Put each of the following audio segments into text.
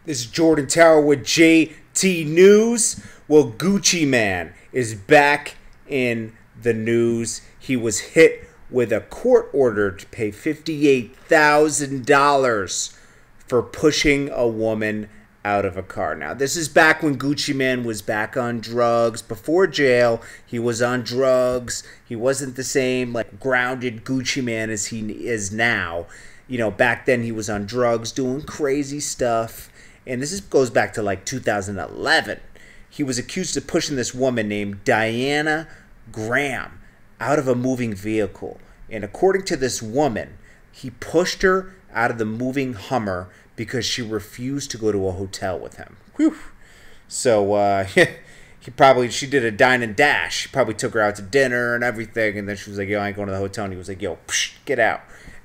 This is Jordan Tower with JT News. Well, Gucci Man is back in the news. He was hit with a court order to pay $58,000 for pushing a woman out of a car. Now, this is back when Gucci Man was back on drugs. Before jail, he was on drugs. He wasn't the same, like, grounded Gucci Man as he is now. You know, back then he was on drugs, doing crazy stuff. And goes back to, like, 2011. He was accused of pushing this woman named Diana Graham out of a moving vehicle. And according to this woman, he pushed her out of the moving Hummer because she refused to go to a hotel with him. Whew. So, she did a dine and dash. He probably took her out to dinner and everything. And then she was like, yo, I ain't going to the hotel. And he was like, yo, get out.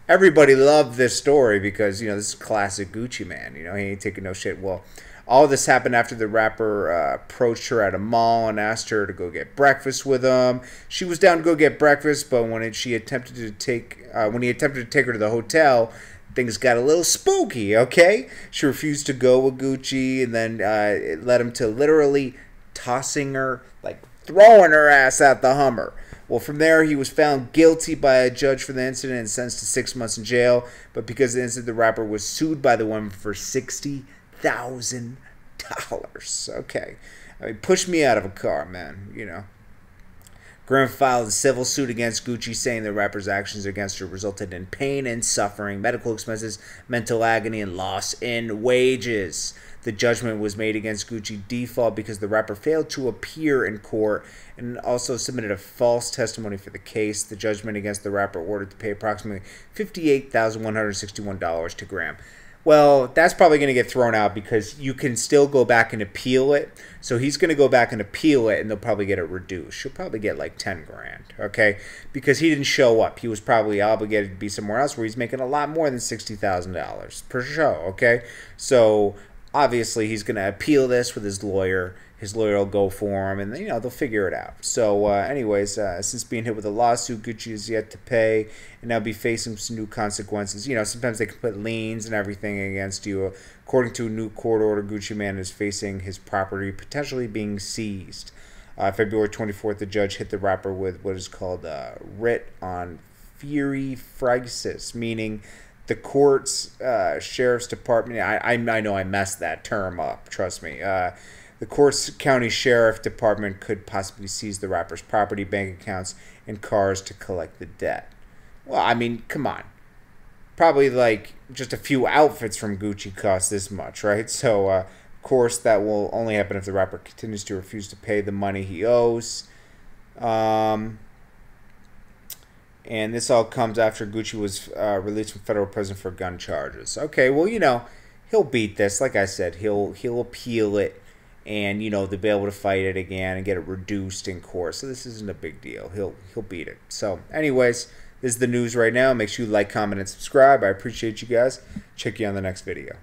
Everybody loved this story because, you know, this is classic Gucci Man. You know, he ain't taking no shit. Well, all this happened after the rapper approached her at a mall and asked her to go get breakfast with him. She was down to go get breakfast, but when he attempted to take her to the hotel, things got a little spooky, okay? She refused to go with Gucci, and then it led him to literally tossing her, like throwing her ass out the Hummer. Well, from there, he was found guilty by a judge for the incident and sentenced to 6 months in jail. But because of the incident, the rapper was sued by the woman for $60,000. Okay. I mean, push me out of a car, man, you know. Graham filed a civil suit against Gucci, saying the rapper's actions against her resulted in pain and suffering, medical expenses, mental agony, and loss in wages. The judgment was made against Gucci default because the rapper failed to appear in court and also submitted a false testimony for the case. The judgment against the rapper ordered to pay approximately $58,161 to Graham. Well, that's probably going to get thrown out because you can still go back and appeal it. So he's going to go back and appeal it, and they'll probably get it reduced. She'll probably get like 10 grand, okay? Because he didn't show up. He was probably obligated to be somewhere else where he's making a lot more than $60,000 per show, okay? So obviously he's going to appeal this with his lawyer. His lawyer will go for him, and, you know, they'll figure it out. So, anyways, since being hit with a lawsuit, Gucci is yet to pay, and now be facing some new consequences. You know, sometimes they can put liens and everything against you. According to a new court order, Gucci Man is facing his property potentially being seized. February 24th, the judge hit the rapper with what is called writ on fury fragicis, meaning the court's sheriff's department. I know I messed that term up. Trust me. The court's county sheriff department could possibly seize the rapper's property, bank accounts, and cars to collect the debt. Well, I mean, come on. Probably like just a few outfits from Gucci cost this much, right? So, of course, that will only happen if the rapper continues to refuse to pay the money he owes. And this all comes after Gucci was released from federal prison for gun charges. Okay, well, you know, he'll beat this. Like I said, he'll appeal it. And, you know, they'll be able to fight it again and get it reduced in court. So this isn't a big deal. He'll beat it. So, anyways, this is the news right now. Make sure you like, comment, and subscribe. I appreciate you guys. Check you on the next video.